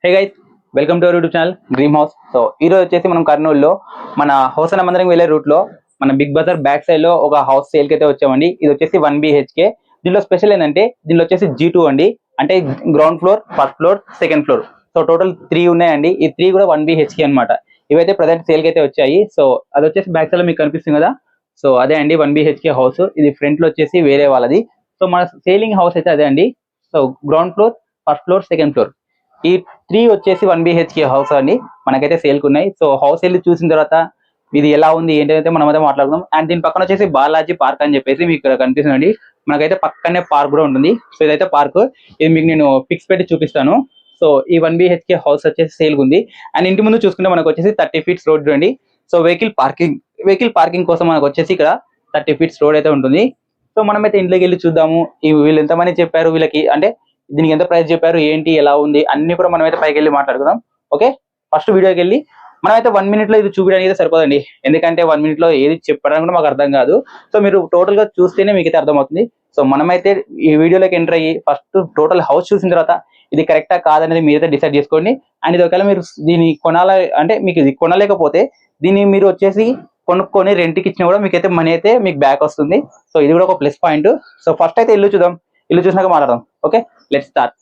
Hey guys, welcome to our YouTube channel dream house. So ఈ రోజు వచ్చేసి మనం కర్నూలులో మన హౌసన మందిరం వెళ్ళే రూట్ లో మన బిగ్ బజార్ బ్యాక్ సైడ్ లో ఒక హౌస్ సేల్ కి అయితే వచ్చామండి. ఇది వచ్చేసి 1 BHK. దీనిలో స్పెషల్ ఏంటంటే దీనిలో వచ్చేసి G2 అండి, అంటే ground floor, first floor, second floor. So total 3 ఉన్నాయండి. ఈ 3 కూడా 1 BHK అనమాట. ఇవైతే ప్రజెంట్ సేల్ కి అయితే వచ్చాయి. సో అది వచ్చేసి బ్యాక్ సైడ్ లో మీకు కనిపిస్తుంది కదా, సో అదే అండి 1 BHK హౌస్. ఇది ఫ్రంట్ లో వచ్చేసి వేరే వాళ్ళది. సో మన సేలింగ్ హౌస్ అయితే అదే అండి. So ground floor, first floor, second floor, ఈ 3 వచ్చేసి 1 BHK హౌస్ అండి మనకైతే సేల్కి ఉన్నాయి. సో హౌస్ వెళ్ళి చూసిన తర్వాత ఇది ఎలా ఉంది ఏంటైతే మనం అయితే మాట్లాడుకుందాం. అండ్ దీని పక్కన వచ్చేసి బాలాజీ పార్క్ అని చెప్పేసి మీకు ఇక్కడ కనిపిస్తుందండి. మనకైతే పక్కనే పార్క్ కూడా ఉంటుంది. సో ఇదైతే పార్క్, ఇది మీకు నేను పిక్స్ పెట్టి చూపిస్తాను. సో ఈ 1 BHK హౌస్ వచ్చేసి సేల్ ఉంది. అండ్ ఇంటి ముందు చూసుకుంటే మనకు వచ్చేసి 30 feet రోడ్ అండి. సో వెహికల్ పార్కింగ్ కోసం మనకు వచ్చేసి ఇక్కడ 30 feet రోడ్ అయితే ఉంటుంది. సో మనమైతే ఇంట్లోకి వెళ్ళి చూద్దాము వీళ్ళు ఎంతమంది చెప్పారు, వీళ్ళకి అంటే దీనికి ఎంత ప్రైస్ చెప్పారు, ఏంటి, ఎలా ఉంది, అన్ని కూడా మనమైతే పైకి వెళ్ళి మాట్లాడుకుందాం. ఓకే, ఫస్ట్ వీడియోకి వెళ్ళి మనమైతే 1 minute లో ఇది చూపించడానికి అయితే సరిపోదండి. ఎందుకంటే 1 minute లో ఏది చెప్పడానికి కూడా మాకు అర్థం కాదు. సో మీరు టోటల్ గా చూస్తేనే మీకు అయితే అర్థమవుతుంది. సో మనమైతే ఈ వీడియోలోకి ఎంటర్ అయ్యి ఫస్ట్ టోటల్ హౌస్ చూసిన తర్వాత ఇది కరెక్టా కాదనేది మీరైతే డిసైడ్ చేసుకోండి. అండ్ ఇది ఒకవేళ మీరు దీన్ని కొనాలి అంటే మీకు ఇది కొనలేకపోతే దీన్ని మీరు వచ్చేసి కొనుక్కొని రెంట్కి ఇచ్చినా కూడా మీకైతే మనీ అయితే మీకు బ్యాక్ వస్తుంది. సో ఇది కూడా ఒక ప్లస్ పాయింట్. సో ఫస్ట్ అయితే ఇల్లు చూద్దాం, ఇల్లు చూసినాక మాట్లాడదాం. Okay, let's start.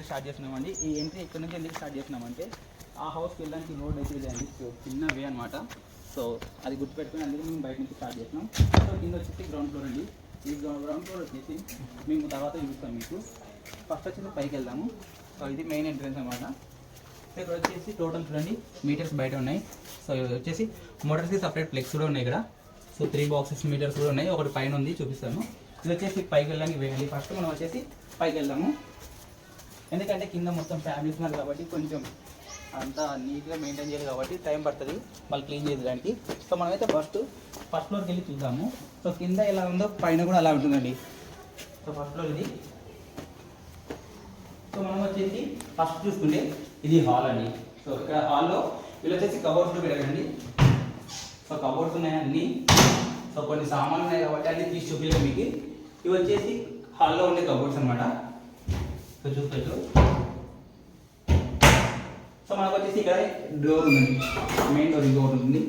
స్టార్ట్ చేస్తున్నామండి. ఈ ఎంట్రీ ఇక్కడ నుంచి ఎందుకు స్టార్ట్ చేస్తున్నామంటే ఆ హౌస్కి వెళ్ళడానికి రోడ్ అయితే ఇదే అండి, చిన్న వే అనమాట. సో అది గుర్తుపెట్టుకుని అందుకే మేము బయట నుంచి స్టార్ట్ చేస్తున్నాం. సో కింద వచ్చేసి గ్రౌండ్ ఫ్లోర్ అండి. ఈ గ్రౌండ్ ఫ్లోర్ వచ్చేసి మేము తర్వాత చూపిస్తాం మీకు. ఫస్ట్ వచ్చేసి పైకి వెళ్దాము. సో ఇది మెయిన్ ఎంట్రెన్స్ అనమాట. సో ఇక్కడ వచ్చేసి టోటల్ చూడండి మీటర్స్ బయట ఉన్నాయి. సో ఇది వచ్చేసి మోటార్స్కి సపరేట్ ఫ్లెక్స్ కూడా ఉన్నాయి ఇక్కడ. సో 3 boxes మీటర్స్ కూడా ఉన్నాయి, ఒకటి పైన ఉంది చూపిస్తాను. ఇది వచ్చేసి పైకి వెళ్ళడానికి వేయాలి. ఫస్ట్ మనం వచ్చేసి పైకి వెళ్దాము, ఎందుకంటే కింద మొత్తం ఫ్యామిలీస్ ఉన్నారు కాబట్టి కొంచెం అంతా నీట్గా మెయింటైన్ చేయాలి కాబట్టి టైం పడుతుంది మళ్ళీ క్లీన్ చేయడానికి. సో మనమైతే ఫస్ట్ ఫ్లోర్కి వెళ్ళి చూద్దాము. సో కింద ఎలా ఉందో పైన కూడా అలా ఉంటుందండి. సో ఫస్ట్ ఫ్లోర్ ఇది. సో మనం వచ్చేసి ఫస్ట్ చూసుకుంటే ఇది హాల్ అండి. సో ఇక్కడ హాల్లో వీళ్ళు వచ్చేసి కబోర్డ్స్ పెట్టండి. సో కబోర్డ్స్ ఉన్నాయి అన్ని. సో కొన్ని సామాన్లు ఉన్నాయి కాబట్టి అన్ని తీసి చూపించలేదు మీకు. ఇవి వచ్చేసి హాల్లో ఉండే కబోర్డ్స్ అనమాట. సో చూసుకోవచ్చు. సో మనకు వచ్చేసి ఇక్కడ డోర్ ఉందండి, మెయిన్ డోర్ ఇంకొకటి ఉంటుంది.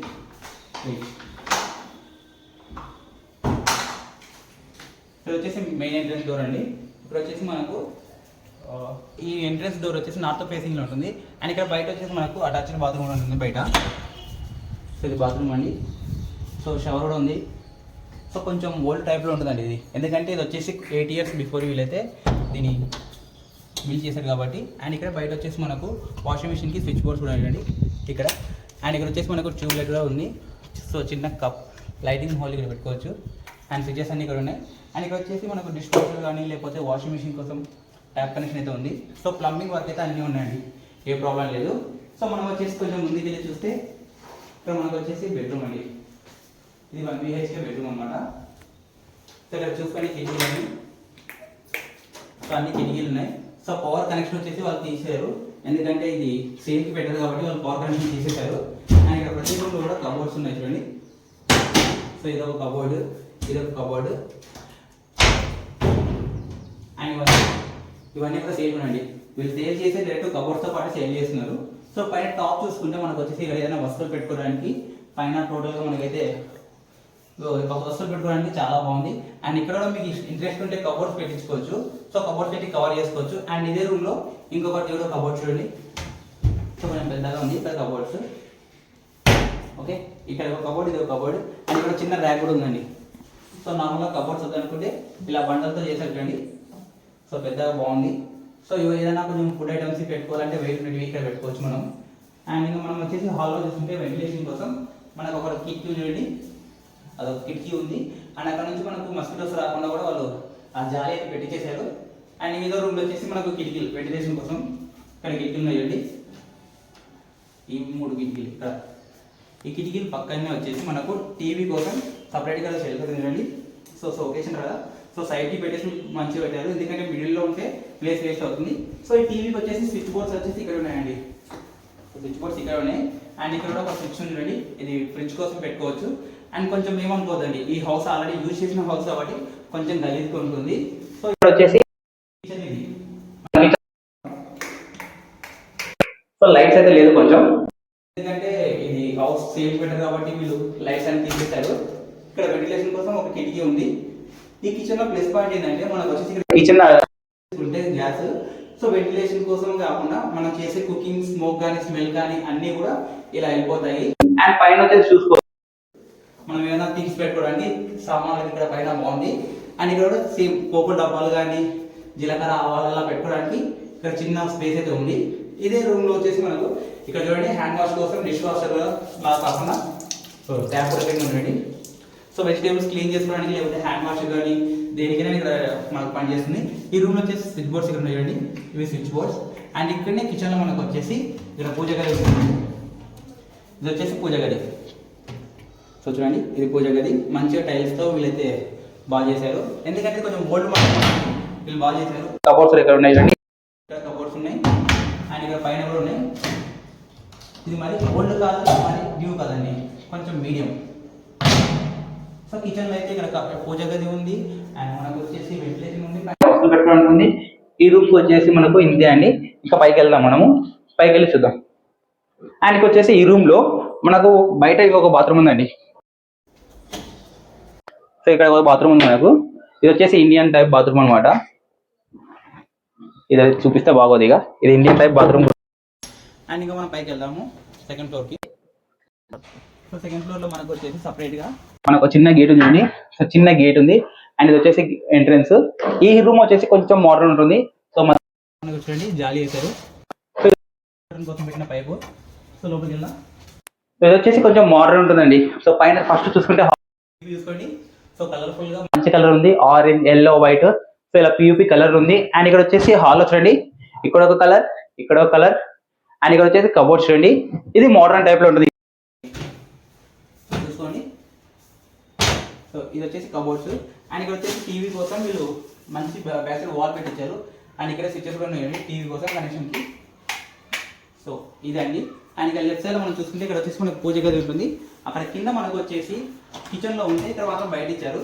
ఇక్కడ వచ్చేసి మెయిన్ ఎంట్రన్స్ డోర్ అండి. ఇక్కడ వచ్చేసి మనకు ఈ ఎంట్రన్స్ డోర్ వచ్చేసి నార్త్ ఫేసింగ్లో ఉంటుంది. అండ్ ఇక్కడ బయట వచ్చేసి మనకు అటాచ్డ్ బాత్రూమ్ కూడా ఉంటుంది బయట. సో ఇది బాత్రూమ్ అండి. సో షవర్ కూడా ఉంది. సో కొంచెం ఓల్డ్ టైప్లో ఉంటుందండి ఇది, ఎందుకంటే ఇది వచ్చేసి 8 years బిఫోర్ వీళ్ళైతే దీన్ని బిల్ చేశారు కాబట్టి. అండ్ ఇక్కడ బయట వచ్చేసి మనకు వాషింగ్ మిషన్కి స్విచ్ బోర్డ్స్ కూడా ఉండండి ఇక్కడ. అండ్ ఇక్కడ వచ్చేసి మనకు ట్యూబ్ లైట్ కూడా ఉంది. సో చిన్న కప్ లైటింగ్ హోల్ ఇక్కడ పెట్టుకోవచ్చు. అండ్ స్విచెస్ అన్నీ ఇక్కడ ఉన్నాయి. అండ్ ఇక్కడ వచ్చేసి మనకు డిష్ వాషర్ కానీ లేకపోతే వాషింగ్ మిషన్ కోసం ట్యాప్ కనెక్షన్ అయితే ఉంది. సో ప్లంబింగ్ వర్క్ అయితే అన్నీ ఉన్నాయండి, ఏ ప్రాబ్లం లేదు. సో మనం వచ్చేసి కొంచెం ముందుకు వెళ్ళి చూస్తే ఇక్కడ మనకు వచ్చేసి బెడ్రూమ్ అండి. ఇది 1 BHK బెడ్రూమ్ అనమాట. సో ఇక్కడ చూసుకొని కిటికీలు ఉన్నాయి. సో అన్ని కిటికీలు ఉన్నాయి. సో పవర్ కనెక్షన్ వచ్చేసి వాళ్ళు తీసారు, ఎందుకంటే ఇది సేఫ్కి పెట్టారు కాబట్టి వాళ్ళు పవర్ కనెక్షన్ తీసేశారు. అండ్ ఇక్కడ ప్రతి రూమ్లో కూడా కబోర్డ్స్ ఉన్నాయి చూడండి. సో ఇదొక కబోర్డు, ఇదొక కబోర్డు. అండ్ ఇవన్నీ కూడా సేల్ ఉన్నాయండి. వీళ్ళు సేల్ చేసే డైరెక్ట్ కబోర్డ్స్తో పాటు సేల్ చేస్తున్నారు. సో పైన టాప్ చూసుకుంటే మనకు వచ్చేసి ఇక్కడ ఏదైనా వస్తువులు పెట్టుకోవడానికి పైన టోటల్గా మనకైతే వస్తువులు పెట్టుకోవడానికి చాలా బాగుంది. అండ్ ఇక్కడ కూడా మీకు ఇంట్రెస్ట్ ఉంటే కబోర్డ్స్ పెట్టించుకోవచ్చు. సో కబోర్డ్స్ పెట్టి కవర్ చేసుకోవచ్చు. అండ్ ఇదే రూమ్లో ఇంకొకటి కూడా కబోర్డ్స్ చూడండి. సో కొంచెం పెద్దగా ఉంది ఇక్కడ కబోర్డ్స్. ఓకే, ఇక్కడ ఒక కబోర్డ్, ఇది ఒక కబోర్డ్. అండ్ ఇక్కడ చిన్న ర్యాక్ కూడా ఉందండి. సో నార్మల్గా కబోర్డ్స్ వద్దనుకుంటే ఇలా బండలతో చేసేటండి. సో పెద్దగా బాగుంది. సో ఇవి ఏదైనా కొంచెం ఫుడ్ ఐటమ్స్ పెట్టుకోవాలంటే వెయిట్ ఇక్కడ పెట్టుకోవచ్చు మనం. అండ్ ఇంకా మనం వచ్చేసి హాల్లో చూసుకుంటే వెంటిలేషన్ కోసం మనకు ఒక కిటికీ చూడండి, అదొక కిటికీ ఉంది. అండ్ అక్కడ నుంచి మనకు మస్కిటోస్ రాకుండా కూడా వాళ్ళు ఆ జాలి అయితే పెట్టించేశారు. అండ్ ఏదో రూమ్లో వచ్చేసి మనకు కిటికీలు వెంటిలేషన్ కోసం ఇక్కడ కిటికీలు ఉన్నాయండి. ఈ 3 కిటికీలు ఇక్కడ. ఈ కిటికీలు పక్కనే వచ్చేసి మనకు టీవీ కోసం సపరేట్గా షెల్ఫ్ ఉందండి. సో ఒకేషన్ కదా, సో సైడ్కి పెట్టేసి మంచిగా పెట్టారు, ఎందుకంటే మిడిల్లో ఉంటే ప్లేస్ వేస్ట్ అవుతుంది. సో ఈ టీవీకి వచ్చేసి స్విచ్ బోర్డ్స్ వచ్చేసి ఇక్కడ ఉన్నాయండి. స్విచ్ బోర్డ్స్ ఇక్కడ ఉన్నాయి. అండ్ ఇక్కడ కూడా ఒక స్విచ్ ఉంది చూడండి, ఇది ఫ్రిడ్జ్ కోసం పెట్టుకోవచ్చు. అండ్ కొంచెం ఏమనుకోదండి, ఈ హౌస్ ఆల్రెడీ యూజ్ చేసిన హౌస్ కాబట్టి కొంచెం గలీజ్గా ఉంటుంది. సో ఇక్కడ వచ్చేసి కిచెన్ ఇది. సో లైట్స్ అయితే లేదు కొంచెం, ఎందుకంటే ఇది హౌస్ సేఫ్ బెటర్ కాబట్టి వీళ్ళు లైట్స్ అని తీసేశారు. ఇక్కడ వెంటిలేషన్ కోసం ఒక కిటికీ ఉంది. ఈ కిచెన్ లో ప్లస్ పాయింట్ ఏంటంటే మనకు వచ్చేసి కిచెన్ ఉంటే గ్యాస్, సో వెంటిలేషన్ కోసం కాకుండా మనం చేసే కుకింగ్ స్మోక్ కానీ స్మెల్ కానీ అన్ని కూడా ఇలా వెళ్ళిపోతాయి. అండ్ పైన వచ్చేసి చూసుకో, మనం ఏమైనా థింగ్స్ పెట్టుకోవడానికి సామాన్లు ఇక్కడ పైన బాగుంది. అండ్ ఇక్కడ కూడా సేమ్ పోపుల డబ్బాలు కానీ జీలకర్ర ఆవాలు అలా పెట్టుకోవడానికి ఇక్కడ చిన్న స్పేస్ అయితే ఉంది. ఇదే రూమ్ లో వచ్చేసి మనకు ఇక్కడ చూడండి హ్యాండ్ వాష్ కోసం డిష్ వాషర్ లాగా కాకుండా ట్యాప్ కూడా ఉండండి. సో వెజిటేబుల్స్ క్లీన్ చేసుకోవడానికి లేకపోతే హ్యాండ్ వాష్ కానీ దేనికైనా ఇక్కడ మనకు పనిచేస్తుంది. ఈ రూమ్ లో వచ్చేసి స్విచ్ బోర్డ్స్ ఇక్కడ చూడండి, ఇవి స్విచ్ బోర్డ్స్. అండ్ ఇక్కడనే కిచెన్ లో మనకు వచ్చేసి ఇక్కడ పూజ గది ఉంటుంది. ఇది వచ్చేసి పూజ గది. సో చూడండి ఇది పూజ గది, మంచిగా టైల్స్ తో వీళ్ళైతే బాగా చేశారు. ఎందుకంటే కొంచెం ఓల్డ్ మోడల్ వీళ్ళు బాగా చేశారు. కబోర్డ్స్ ఇక్కడ ఉన్నాయి చూడండి, ఇక్కడ కబోర్డ్స్ ఉన్నాయి. అండ్ ఇక్కడ పైన కూడా ఉన్నాయి. ఇది మరి ఓల్డ్ కాదు, మరి న్యూ కాదండి, కొంచెం మీడియం. సో కిచెన్ లో అయితే ఇక్కడ పూజ గది ఉంది. అండ్ మనకు వచ్చేసి వెంటిలేషన్ ఉంది, వస్తువులు పెట్టుకోవడానికి ఉంది. ఈ రూమ్ వచ్చేసి మనకు ఇంతే అండి. ఇంకా పైకి వెళ్దాం, మనము పైకి వెళ్ళి చూద్దాం. అండ్ వచ్చేసి ఈ రూమ్ లో మనకు బయట ఒక బాత్రూమ్ ఉందండి. సో ఇక్కడ ఒక బాత్రూమ్ ఉంది మనకు. ఇది వచ్చేసి ఇండియన్ టైప్ బాత్రూమ్ అనమాట. ఇది చూపిస్తే బాగోదు, ఇక ఇది ఇండియన్ టైప్ బాత్రూమ్. అండ్ ఇంకా మనం పైకి వెళ్దాము సెకండ్ ఫ్లోర్ కి. సో సెకండ్ ఫ్లోర్ లో మనకు వచ్చేసి సపరేట్ గా మనకు చిన్న గేట్ ఉంది. సో చిన్న గేట్ ఉంది. అండ్ ఇది వచ్చేసి ఎంట్రన్స్. ఈ రూమ్ వచ్చేసి కొంచెం మోడర్న్ ఉంటుంది. సో మనకు చూడండి జాలి వేశారు కోసం పెట్టిన పైపు. సో లోపలికి వెళ్దాం. ఇది వచ్చేసి కొంచెం మోడర్న్ ఉంటుందండి. సో పైన ఫస్ట్ చూసుకుంటే చూసుకోండి, సో కలర్ఫుల్ గా మంచి కలర్ ఉంది, ఆరెంజ్ ఎల్లో వైట్. సో ఇలా పియూపీ కలర్ ఉంది. అండ్ ఇక్కడ వచ్చేసి హాల్ చూడండి, ఇక్కడ ఒక కలర్, ఇక్కడ ఒక కలర్. అండ్ ఇక్కడ వచ్చేసి కబోర్డ్స్ చూడండి, ఇది మోడర్న్ టైప్ లో ఉంటుంది. చూసుకోండి, సో ఇది వచ్చేసి కబోర్డ్స్. అండ్ ఇక్కడ వచ్చేసి టీవీ కోసం వీళ్ళు మంచి బ్యాక్ సైడ్ వాల్ పెట్టించారు. అండ్ ఇక్కడ స్విచ్చెస్ కూడా ఉన్నాయండి టీవీ కోసం కనెక్షన్ కి. సో ఇదండి. అండ్ ఇక్కడ లెఫ్ట్ సైడ్ మనం చూసుకుంటే ఇక్కడ వచ్చేసి మనకు పూజ గది ఉంటుంది. అక్కడ కింద మనకు వచ్చేసి కిచెన్ లో ఉంది, తర్వాత బయట ఇచ్చారు.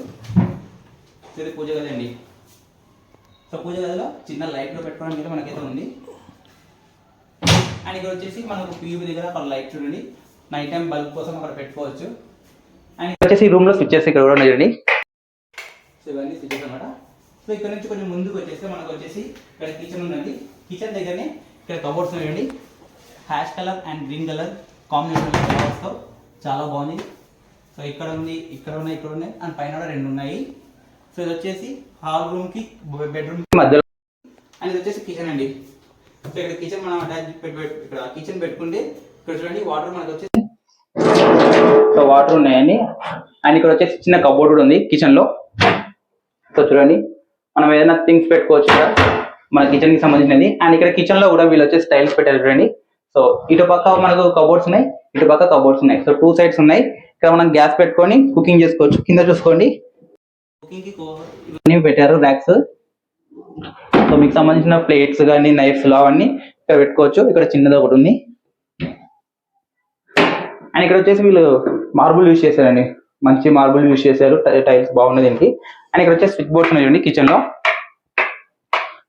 ఇది పూజ గది అండి. సో పూజ గదిలో చిన్న లైట్ లో పెట్టుకోవడానికి మనకైతే ఉంది. అండ్ ఇక్కడ వచ్చేసి మనకు పీవీ దగ్గర అక్కడ లైట్ చూడండి, నైట్ టైం బల్బ్ కోసం అక్కడ పెట్టుకోవచ్చు. అండ్ ఇక్కడ వచ్చేసి రూమ్ లో స్విచ్చెస్ ఇక్కడ కూడా చూడండి. సో ఇవన్నీ స్విచ్చెస్ అనమాట. సో ఇక్కడ నుంచి కొంచెం ముందుకు వచ్చేస్తే మనకు వచ్చేసి ఇక్కడ కిచెన్ ఉందండి. కిచెన్ దగ్గరనే ఇక్కడ కబోర్డ్స్ ఉన్నాయండి. Ash colour and green colour combination కలర్స్తో చాలా బాగుంది. సో ఇక్కడ ఉంది, ఇక్కడ ఉన్నాయి, ఇక్కడ ఉన్నాయి. అండ్ పైన కూడా రెండు ఉన్నాయి. సో ఇది వచ్చేసి హాల్ రూమ్ కి బెడ్రూమ్ కి మధ్యలో. అండ్ ఇది వచ్చేసి కిచెన్ అండి. సో ఇక్కడ కిచెన్ మనం అటాచ్ ఇక్కడ కిచెన్ పెట్టుకుంటే ఇక్కడ చూడండి వాటర్ మనకు వచ్చేసి సో వాటర్ ఉన్నాయండి. అండ్ ఇక్కడ వచ్చేసి చిన్న కబోర్డ్ కూడా ఉంది కిచెన్ లో. సో చూడండి మనం ఏదైనా థింగ్స్ పెట్టుకోవచ్చు ఇక్కడ మన కిచెన్ కి సంబంధించినది. అండ్ ఇక్కడ కిచెన్ లో కూడా వీళ్ళు వచ్చేసి టైల్స్ పెట్టారు చూడండి. సో ఇటు పక్క మనకు కబోర్డ్స్ ఉన్నాయి, ఇటు పక్క కబోర్డ్స్ ఉన్నాయి. సో 2 సైడ్స్ ఉన్నాయి. ఇక్కడ మనం గ్యాస్ పెట్టుకొని కుకింగ్ చేసుకోవచ్చు. కింద చూసుకోండి కుకింగ్ కి ఇవన్నీ పెట్టారు ర్యాక్స్. సో మీకు సంబంధించిన ప్లేట్స్ కానీ నైఫ్స్ అవన్నీ ఇక్కడ పెట్టుకోవచ్చు. ఇక్కడ చిన్నది ఒకటి ఉంది. అండ్ ఇక్కడ వచ్చేసి వీళ్ళు మార్బుల్ యూజ్ చేశారండి, మంచి మార్బుల్ యూజ్ చేశారు. టైల్స్ బాగున్నది దీనికి. అండ్ ఇక్కడ వచ్చేసి స్విచ్ బోర్డ్స్ ఉన్నాయండి కిచెన్ లో.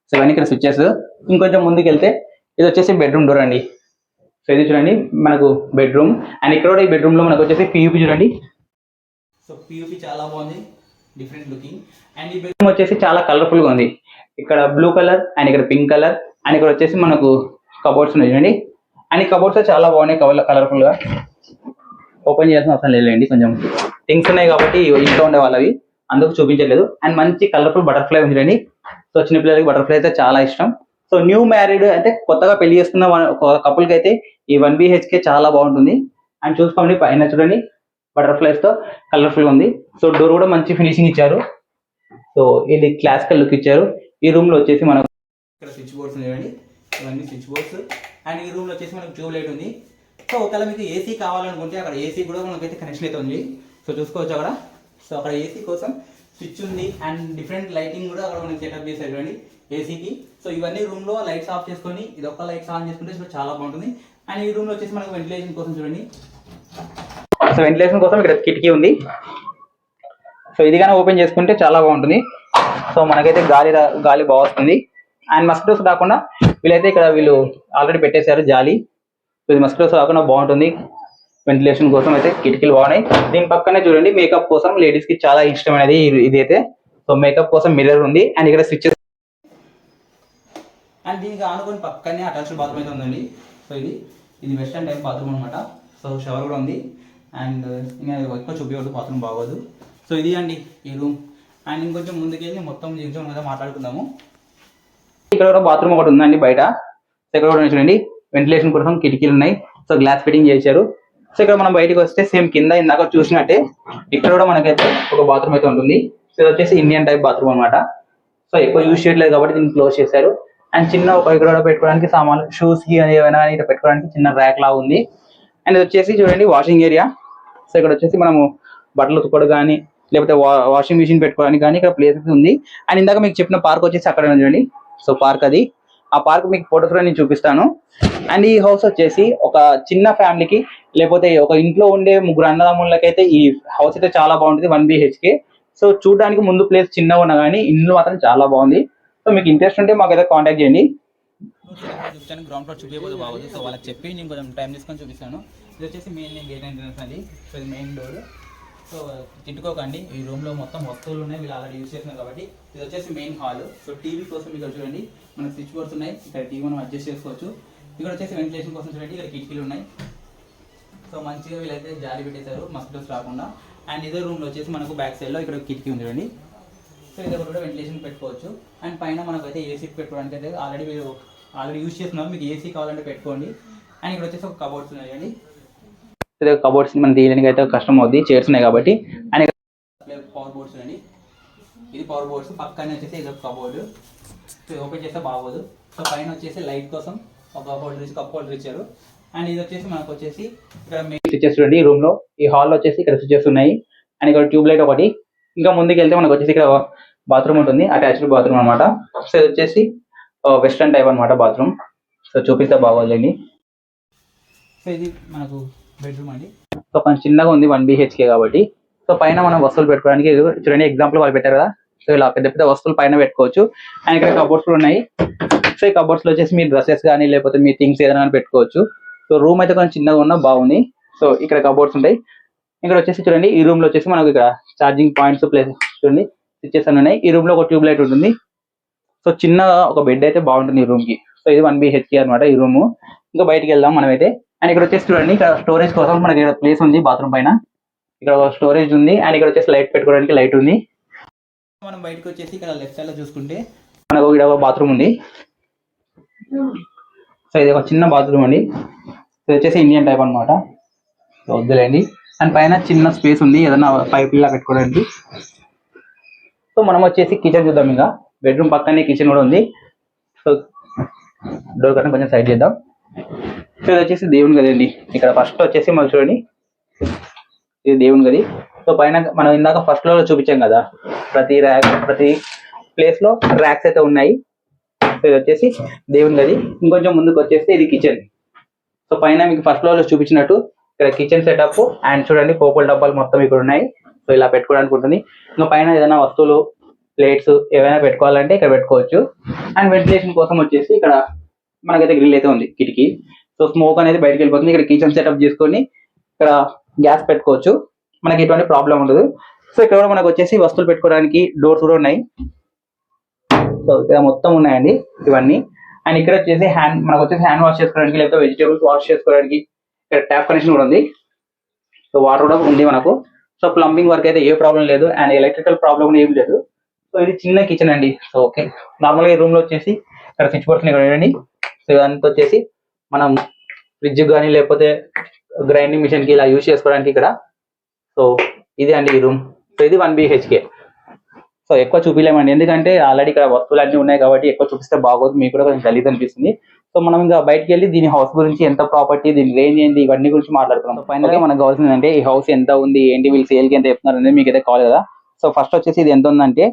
సో ఇవన్నీ ఇక్కడ స్విచ్చెస్. ఇంకొంచెం ముందుకు వెళ్తే ఇది వచ్చేసి బెడ్రూమ్ డోర్ అండి. సో ఇది చూడండి మనకు బెడ్రూమ్. అండ్ ఇక్కడ కూడా ఈ బెడ్రూమ్ లో మనకు వచ్చేసి పియూపీ చూడండి. సో పియూపీ చాలా బాగుంది, డిఫరెంట్ లుకింగ్. అండ్ ఈ బెడ్రూమ్ వచ్చేసి చాలా కలర్ఫుల్ గా ఉంది. ఇక్కడ బ్లూ కలర్ అండ్ ఇక్కడ పింక్ కలర్. అండ్ ఇక్కడ వచ్చేసి మనకు కబోర్డ్స్ ఉన్నాయి చూడండి. అండ్ ఈ కబోర్డ్స్ చాలా బాగున్నాయి కలర్ఫుల్ గా. ఓపెన్ చేయాల్సిన అవసరం లేదండి, కొంచెం థింగ్స్ ఉన్నాయి కాబట్టి ఇంట్లో ఉండే వాళ్ళవి అందుకు చూపించలేదు. అండ్ మంచి కలర్ఫుల్ బటర్ఫ్లై ఉంది చూడండి. సో చిన్నపిల్లలకి బటర్ఫ్లై అయితే చాలా ఇష్టం. సో న్యూ మ్యారీడ్ అంటే కొత్తగా పెళ్లి చేసుకున్న కపుల్ కి అయితే ఈ 1 BHK చాలా బాగుంటుంది. అండ్ చూసుకోండి పైన చూడండి బటర్ఫ్లైస్ తో కలర్ఫుల్ ఉంది. సో డోర్ కూడా మంచి ఫినిషింగ్ ఇచ్చారు. సో ఇది క్లాసికల్ లుక్ ఇచ్చారు. ఈ రూమ్ లో వచ్చేసి మనకు ఇక్కడ స్విచ్ బోర్డ్స్ ఉన్నాయండి, ఇవన్నీ స్విచ్ బోర్డ్స్. అండ్ ఈ రూమ్ లో వచ్చేసి మనకు ట్యూబ్ లైట్ ఉంది. సో ఒకవేళ మీకు ఏసీ కావాలనుకుంటే అక్కడ ఏసీ కూడా మనకైతే కనెక్షన్ అయితే ఉంది. సో చూసుకోవచ్చు అక్కడ. సో అక్కడ ఏసీ కోసం స్విచ్ ఉంది. అండ్ డిఫరెంట్ లైటింగ్ కూడా అక్కడ మనకి సెటప్ చేశారు చూడండి. ఏసీకి. సో ఇవన్నీ రూమ్ లో లైట్స్ ఆఫ్ చేసుకొని ఇది ఒక్క లైట్స్ ఆన్ చేసుకుంటే సో చాలా బాగుంటుంది. అండ్ ఈ రూమ్ లో వచ్చేసి మనకు వెంటిలేషన్ కోసం చూడండి. సో వెంటిలేషన్ కోసం ఇక్కడ కిటికీ ఉంది. సో ఇది కానీ ఓపెన్ చేసుకుంటే చాలా బాగుంటుంది. సో మనకైతే గాలి బాగా వస్తుంది. అండ్ మస్కిటోస్ రాకుండా వీళ్ళు ఆల్రెడీ పెట్టేశారు జాలి. సో ఇది మస్కిటోస్ రాకుండా బాగుంటుంది. వెంటిలేషన్ కోసం అయితే కిటికీలు బాగున్నాయి. దీని పక్కనే చూడండి మేకప్ కోసం లేడీస్ కి చాలా ఇష్టమైనది ఇది అయితే. సో మేకప్ కోసం మిర్రర్ ఉంది. అండ్ ఇక్కడ స్విచ్చెస్ అండ్ దీనికి ఆనుకొని పక్కనే అటాచ్డ్ బాత్రూమ్ అయితే ఉందండి. సో ఇది వెస్టర్న్ టైప్ బాత్రూమ్ అనమాట. సో షవర్ కూడా ఉంది. అండ్ ఇంకా ఎక్కువ చూపించవద్దు, బాత్రూమ్ బాగోదు. సో ఇది అండి ఈ రూమ్. అండ్ ఇంకొంచెం ముందుకెళ్ళి మొత్తం నిజం కదా మాట్లాడుకుందాము. ఇక్కడ కూడా బాత్రూమ్ ఒకటి ఉందండి బయట. సో ఇక్కడ కూడా చూడండి వెంటిలేషన్ కోసం కిటికీలు ఉన్నాయి. సో గ్లాస్ ఫిట్టింగ్ చేశారు. సో ఇక్కడ మనం బయటకు వస్తే సేమ్ కింద ఇందాక చూసినట్టే ఇక్కడ కూడా మనకైతే ఒక బాత్రూమ్ అయితే ఉంటుంది. సో ఇది వచ్చేసి ఇండియన్ టైప్ బాత్రూమ్ అనమాట. సో ఎక్కువ యూజ్ చేయట్లేదు కాబట్టి దీన్ని క్లోజ్ చేశారు. అండ్ చిన్న ఒక ఇక్కడ పెట్టుకోవడానికి సామాన్లు షూస్ కి ఏమైనా ఇక్కడ పెట్టుకోవడానికి చిన్న ర్యాక్ లా ఉంది. అండ్ ఇది వచ్చేసి చూడండి వాషింగ్ ఏరియా. సో ఇక్కడ వచ్చేసి మనము బట్టలు ఉతుకోవడం కానీ లేకపోతే వాషింగ్ మిషన్ పెట్టుకోవడానికి కానీ ఇక్కడ ప్లేసెస్ ఉంది. అండ్ ఇందాక మీకు చెప్పిన పార్క్ వచ్చేసి అక్కడ చూడండి. సో పార్క్ అది. ఆ పార్క్ మీకు ఫోటోస్ కూడా నేను చూపిస్తాను. అండ్ ఈ హౌస్ వచ్చేసి ఒక చిన్న ఫ్యామిలీకి లేకపోతే ఒక ఇంట్లో ఉండే ముగ్గురు అన్నదమ్ములకైతే ఈ హౌస్ అయితే చాలా బాగుంటుంది. 1 BHK. సో చూడడానికి ముందు ప్లేస్ చిన్నగా ఉన్నా కానీ ఇల్లు మాత్రం చాలా బాగుంది. సో మీకు ఇంట్రెస్ట్ ఉంటే మాకైతే కాంటాక్ట్ చేయండి. చూపించాను గ్రౌండ్ ఫ్లోర్ చూపించబోదు బాగుంది. సో వాళ్ళకి చెప్పి నేను కొంచెం టైం తీసుకొని చూపిస్తాను. ఇది వచ్చేసి మెయిన్ గేట్ ఎంట్రన్స్ అండి. సో ఇది మెయిన్ డోర్. సో తిట్టుకోకండి, ఈ రూమ్ లో మొత్తం వస్తువులు ఉన్నాయి, వీళ్ళు ఆల్రెడీ యూజ్ చేస్తున్నారు కాబట్టి. ఇది వచ్చేసి మెయిన్ హాల్. సో టీవీ కోసం ఇక్కడ చూడండి మనకు స్విచ్ బోర్డ్స్ ఉన్నాయి. ఇక్కడ టీవీ మనం అడ్జస్ట్ చేసుకోవచ్చు. ఇక్కడ వచ్చేసి వెంటిలేషన్ కోసం చూడండి ఇక్కడ కిటికీలు ఉన్నాయి. సో మంచిగా వీళ్ళైతే జాలి పెట్టేశారు మస్కిటోస్ రాకుండా. అండ్ ఇదే రూమ్ లో వచ్చేసి మనకు బ్యాక్ సైడ్ లో ఇక్కడ కిటికీ ఉంది చూడండి. సో ఇది కూడా వెంటిలేషన్ పెట్టుకోవచ్చు. అండ్ పైన మనకు అయితే ఏసీ పెట్టుకోవడానికి అయితే ఆల్రెడీ యూజ్ చేస్తున్నారు. మీకు ఏసీ కావాలంటే పెట్టుకోండి. అండ్ ఇక్కడ వచ్చేసి ఒక కబోర్డ్స్ ఉన్నాయండి. కబోర్డ్స్ మనం తీయడానికి అయితే కష్టం అవుతుంది, చైర్స్ ఉన్నాయి కాబట్టి. అండ్ పవర్ బోర్డ్స్ అండి. ఇది పవర్ బోర్డ్స్. పక్కనే వచ్చేసి ఇది ఒక కబోర్డ్. ఓపెన్ చేస్తే బాగోదు. సో పైన వచ్చేసి లైట్ కోసం ఒక కప్ హోల్డర్ ఇచ్చారు. అండ్ ఇది వచ్చేసి మనకు వచ్చేసి ఇక్కడ మెయిన్ స్విచెస్ చూడండి. ఈ రూమ్ లో ఈ హాల్ వచ్చేసి ఇక్కడ స్విచెస్ ఉన్నాయి. అండ్ ఇక్కడ ట్యూబ్ లైట్ ఒకటి. ఇంకా ముందుకు వెళ్తే మనకు వచ్చేసి ఇక్కడ బాత్రూమ్ ఉంటుంది, అటాచ్డ్ బాత్రూమ్ అనమాట. సో ఇది వచ్చేసి వెస్ట్రన్ టైప్ అనమాట బాత్రూమ్. సో చూపిస్తే బాగోదండి. సో ఇది మనకు బెడ్రూమ్ అండి. సో కొంచెం చిన్నగా ఉంది 1 BHK కాబట్టి. సో పైన మనం వస్తువులు పెట్టుకోవడానికి చూడండి ఎగ్జాంపుల్ వాళ్ళు పెట్టారు కదా. సో ఇలా పెద్ద పెద్ద వస్తువులు పైన పెట్టుకోవచ్చు. అండ్ ఇక్కడ కబోర్డ్స్ కూడా ఉన్నాయి. సో ఈ కబోర్డ్స్ లో వచ్చేసి మీ డ్రెస్సెస్ కానీ లేకపోతే మీ థింగ్స్ ఏదైనా పెట్టుకోవచ్చు. సో రూమ్ అయితే కొంచెం చిన్నగా ఉన్నా బాగుంది. సో ఇక్కడ కబోర్డ్స్ ఉంటాయి. ఇక్కడ వచ్చేసి చూడండి ఈ రూమ్ లో వచ్చేసి మనకు ఇక్కడ ఛార్జింగ్ పాయింట్స్ ప్లేస్ చూడండి స్విచెస్ అన్ని ఉన్నాయి. ఈ రూమ్ లో ఒక ట్యూబ్ లైట్ ఉంటుంది. సో చిన్న ఒక బెడ్ అయితే బాగుంటుంది ఈ రూమ్ కి. సో ఇది 1 BHK అనమాట ఈ రూమ్. ఇంకా బయటికి వెళ్దాం మనం అయితే. అండ్ ఇక్కడ వచ్చేసి చూడండి ఇక్కడ స్టోరేజ్ కోసం మనకి ఇక్కడ ప్లేస్ ఉంది బాత్రూమ్ పైన. ఇక్కడ స్టోరేజ్ ఉంది. అండ్ ఇక్కడ వచ్చేసి లైట్ పెట్టుకోవడానికి లైట్ ఉంది. మనం బయటకు వచ్చేసి ఇక్కడ లెఫ్ట్ సైడ్ లో చూసుకుంటే మనకు ఇక్కడ ఒక బాత్రూమ్ ఉంది. సో ఇది ఒక చిన్న బాత్రూమ్ అండి. సో వచ్చేసి ఇండియన్ టైప్ అనమాట. సో వద్దులేండి. అండ్ పైన చిన్న స్పేస్ ఉంది ఏదైనా పైప్ ఇలా పెట్టుకోవడానికి. సో మనం వచ్చేసి కిచెన్ చూద్దాం. ఇంకా బెడ్రూమ్ పక్కనే కిచెన్ కూడా ఉంది. సో డోర్ కన్నా కొంచెం సైడ్ చేద్దాం. సో ఇది వచ్చేసి దేవుని గది అండి. ఇక్కడ ఫస్ట్ వచ్చేసి మనం చూడండి ఇది దేవుని గది. సో పైన మనం ఇందాక ఫస్ట్ లో చూపించాం కదా ప్రతి ప్లేస్ లో ర్యాక్స్ అయితే ఉన్నాయి. సో ఇది వచ్చేసి దేవుని గది. ఇంకొంచెం ముందుకు వచ్చేసి ఇది కిచెన్. సో పైన మీకు ఫస్ట్ లో చూపించినట్టు ఇక్కడ కిచెన్ సెటప్. అండ్ చూడండి పోపుల డబ్బాలు మొత్తం ఇక్కడ ఉన్నాయి. సో ఇలా పెట్టుకోవడానికి ఉంటుంది. ఇంకా పైన ఏదైనా వస్తువులు ప్లేట్స్ ఏవైనా పెట్టుకోవాలంటే ఇక్కడ పెట్టుకోవచ్చు. అండ్ వెంటిలేషన్ కోసం వచ్చేసి ఇక్కడ మనకైతే గ్రిల్ అయితే ఉంది కిటికీ. సో స్మోక్ అనేది బయటకు వెళ్ళిపోతుంది. ఇక్కడ కిచెన్ సెటప్ చేసుకొని ఇక్కడ గ్యాస్ పెట్టుకోవచ్చు. మనకి ఎటువంటి ప్రాబ్లం ఉండదు. సో ఇక్కడ కూడా మనకు వచ్చేసి వస్తువులు పెట్టుకోవడానికి డోర్స్ కూడా ఉన్నాయి. సో ఇక్కడ మొత్తం ఉన్నాయండి ఇవన్నీ. అండ్ ఇక్కడ వచ్చేసి మనకు వచ్చేసి హ్యాండ్ వాష్ చేసుకోవడానికి లేకపోతే వెజిటేబుల్స్ వాష్ చేసుకోవడానికి ఇక్కడ ట్యాప్ కనెక్షన్ కూడా ఉంది. సో వాటర్ కూడా ఉంది మనకు. సో ప్లంబింగ్ వర్క్ అయితే ఏ ప్రాబ్లం లేదు. అండ్ ఎలక్ట్రికల్ ప్రాబ్లం కూడా ఏం లేదు. సో ఇది చిన్న కిచెన్ అండి. సో ఓకే నార్మల్గా ఈ రూమ్ లో వచ్చేసి ఇక్కడ స్విచ్ బోర్డ్స్ చూడండి. సో ఇదంతా వచ్చేసి మనం ఫ్రిడ్జ్ కానీ లేకపోతే గ్రైండింగ్ మిషన్ కి ఇలా యూజ్ చేసుకోవడానికి ఇక్కడ. సో ఇది అండి ఈ రూమ్. సో ఇది 1 BHK. సో ఎక్కువ చూపించలేమండి ఎందుకంటే ఆల్రెడీ ఇక్కడ వస్తువులు అన్ని ఉన్నాయి కాబట్టి ఎక్కువ చూపిస్తే బాగోదు, మీకు కూడా కొంచెం గలీజ్ అనిపిస్తుంది. సో మనం ఇంకా బయటకు వెళ్ళి దీని హౌస్ గురించి ఎంత ప్రాపర్టీ, దీని రేంజ్ ఏంటి, ఇవన్నీ గురించి మాట్లాడుతున్నాం. ఫైనల్ గా మనకు కావాల్సింది అంటే ఈ హౌస్ ఎంత ఉంది ఏంటి, వీళ్ళు సేల్ కి ఎంత చెప్తున్నారు అనేది మీకు అయితే కావాలి కదా. సో ఫస్ట్ వచ్చేసి ఇది ఎంత ఉందంటే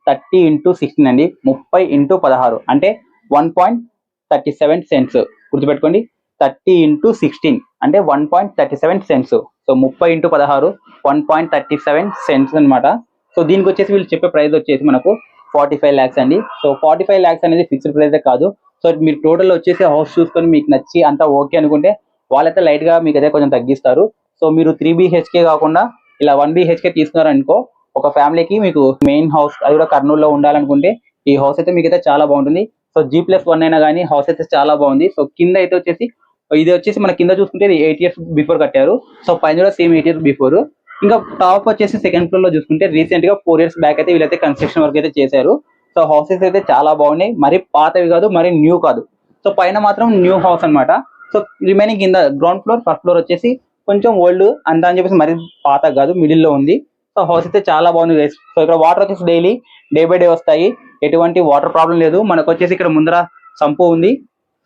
30x16 అండి, 30x16 అంటే 1.37 సెంట్స్. గుర్తుపెట్టుకోండి, 30x16 అంటే 1.37 సెంట్స్. సో 30x16 1.37 సెంట్స్ అనమాట. సో దీనికి వచ్చేసి వీళ్ళు చెప్పే ప్రైస్ వచ్చేసి మనకు 45 lakhs అండి. సో 45 lakhs అనేది ఫిక్స్డ్ ప్రైస్ కాదు. సో మీరు టోటల్ వచ్చేసి హౌస్ చూసుకొని మీకు నచ్చి అంతా ఓకే అనుకుంటే వాళ్ళైతే లైట్ గా మీకు అయితే కొంచెం తగ్గిస్తారు. సో మీరు 3 BHK కాకుండా ఇలా 1 BHK తీసుకున్నారనుకో, ఒక ఫ్యామిలీకి మీకు మెయిన్ హౌస్ అది కూడా కర్నూలులో ఉండాలనుకుంటే ఈ హౌస్ అయితే మీకైతే చాలా బాగుంటుంది. సో G+1 అయినా కానీ హౌస్ అయితే చాలా బాగుంది. సో కింద అయితే వచ్చేసి ఇది వచ్చేసి మన కింద చూసుకుంటే 8 years బిఫోర్ కట్టారు. సో పైన కూడా సేమ్ 8 years బిఫోర్. ఇంకా టాప్ వచ్చేసి సెకండ్ ఫ్లోర్ లో చూసుకుంటే రీసెంట్ గా 4 years బ్యాక్ అయితే వీళ్ళైతే కన్స్ట్రక్షన్ వర్క్ అయితే చేశారు. సో హౌసెస్ అయితే చాలా బాగున్నాయి, మరి పాతవి కాదు, మరి న్యూ కాదు. సో పైన మాత్రం న్యూ హౌస్ అన్నమాట. సో రిమైనింగ్ కింద గ్రౌండ్ ఫ్లోర్, ఫస్ట్ ఫ్లోర్ వచ్చేసి కొంచెం ఓల్డ్ అంత అని చెప్పేసి మరి పాత కాదు, మిడిల్ లో ఉంది. సో హౌస్ అయితే చాలా బాగుంది గైస్. సో ఇక్కడ వాటర్ వచ్చేసి డైలీ డే బై డే వస్తాయి, ఎటువంటి వాటర్ ప్రాబ్లం లేదు. మనకు వచ్చేసి ఇక్కడ ముందర సంపు ఉంది.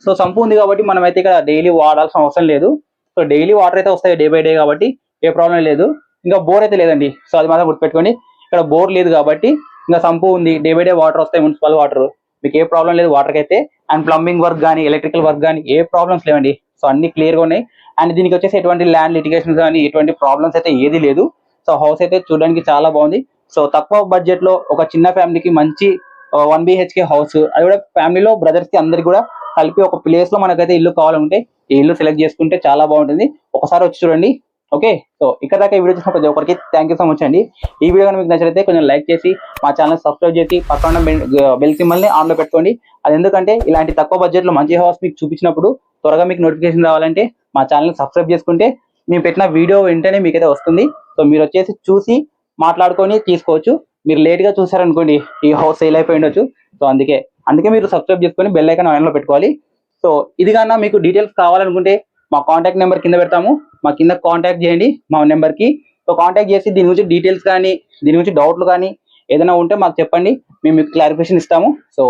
సో సంపు ఉంది కాబట్టి మనం అయితే ఇక్కడ డైలీ వాడాల్సిన అవసరం లేదు. సో డైలీ వాటర్ అయితే వస్తాయి డే బై డే కాబట్టి ఏ ప్రాబ్లం లేదు. ఇంకా బోర్ అయితే లేదండి. సో అది మాత్రం గుర్తుపెట్టుకోండి, ఇక్కడ బోర్ లేదు కాబట్టి ఇంకా సంపు ఉంది, డే బై డే వాటర్ వస్తాయి, మున్సిపల్ వాటర్, మీకు ఏ ప్రాబ్లం లేదు వాటర్కి అయితే. అండ్ ప్లంబింగ్ వర్క్ కానీ ఎలక్ట్రికల్ వర్క్ కానీ ఏ ప్రాబ్లమ్స్ లేవండి. సో అన్ని క్లియర్ గా ఉన్నాయి. అండ్ దీనికి వచ్చేసి ఎటువంటి ల్యాండ్ లిటిగేషన్స్ కానీ ఎటువంటి ప్రాబ్లమ్స్ అయితే ఏది లేదు. సో హౌస్ అయితే చూడడానికి చాలా బాగుంది. సో తక్కువ బడ్జెట్ లో ఒక చిన్న ఫ్యామిలీకి మంచి 1 BHK హౌస్, అది కూడా ఫ్యామిలీలో బ్రదర్స్ కి అందరికి కూడా కలిపి ఒక ప్లేస్ లో మనకైతే ఇల్లు కావాలంటే ఈ ఇల్లు సెలెక్ట్ చేసుకుంటే చాలా బాగుంటుంది. ఒకసారి వచ్చి చూడండి. ఓకే, సో ఇక్కడ దాకా ఈ వీడియో చూసిన ప్రతి ఒక్కరికి థ్యాంక్ యూ సో మచ్ అండి. ఈ వీడియో కనుక మీకు నచ్చితే కొంచెం లైక్ చేసి మా ఛానల్ సబ్స్క్రైబ్ చేసి పక్కన బెల్ సింబల్ ని ఆన్ లో పెట్టుకోండి. అది ఎందుకంటే ఇలాంటి తక్కువ బడ్జెట్ లో మంచి హౌస్ మీకు చూపించినప్పుడు త్వరగా మీకు నోటిఫికేషన్ రావాలంటే మా ఛానల్ సబ్స్క్రైబ్ చేసుకుంటే మేము పెట్టిన వీడియో వెంటనే మీకైతే వస్తుంది. సో మీరు వచ్చేసి చూసి మాట్లాడుకొని తీసుకోవచ్చు. మీరు లేట్ గా చూసారనుకోండి ఈ హౌస్ సేల్ అయిపోయి ఉండొచ్చు. సో అందుకే మీరు సబ్స్క్రైబ్ చేసుకొని బెల్ ఐకాన్ ఆన్ లో పెట్టుకోవాలి. సో ఇది కన్నా మీకు డీటెయిల్స్ కావాలనుకుంటే మా కాంటాక్ట్ నెంబర్ కింద పెడతాము, మా కింద కాంటాక్ట్ చేయండి మా నెంబర్కి. సో కాంటాక్ట్ చేసి దీని గురించి డీటెయిల్స్ కానీ దీని గురించి డౌట్లు కానీ ఏదైనా ఉంటే మాకు చెప్పండి, మేము మీకు క్లారిఫికేషన్ ఇస్తాము. సో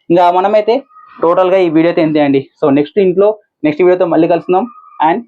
ఇంకా మనమైతే టోటల్గా ఈ వీడియో అయితే ఎంతే అండి. సో నెక్స్ట్ వీడియోతో మళ్ళీ కలుస్తున్నాం. అండ్